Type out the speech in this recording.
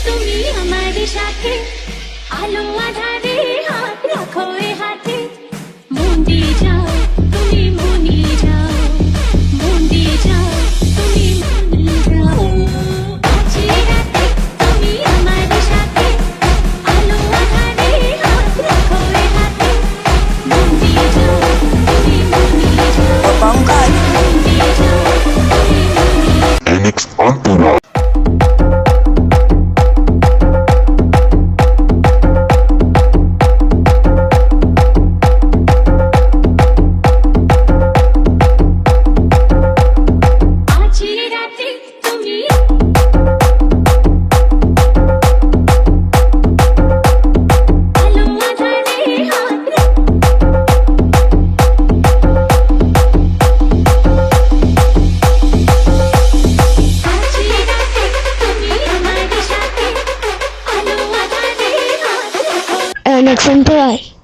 তুমি আমার সাথে আলো আধারে হাত রাখো এ হাতে মন দিয়ে যাও তুমি মনে যাও মন দিয়ে যাও তুমি মনে যাও আছি রাতে তুমি আমার সাথে আলো আধারে হাত রাখো এ হাতে মন দিয়ে যাও তুমি মনে যাও Bangkay. মন দিয়ে যাও তুমি মনে MX Entourage. আছি রাতে তুমি আলো আধারে হাত আছি রাতে তুমি আমার সাথে আলো আধারে হাত MX Entourage.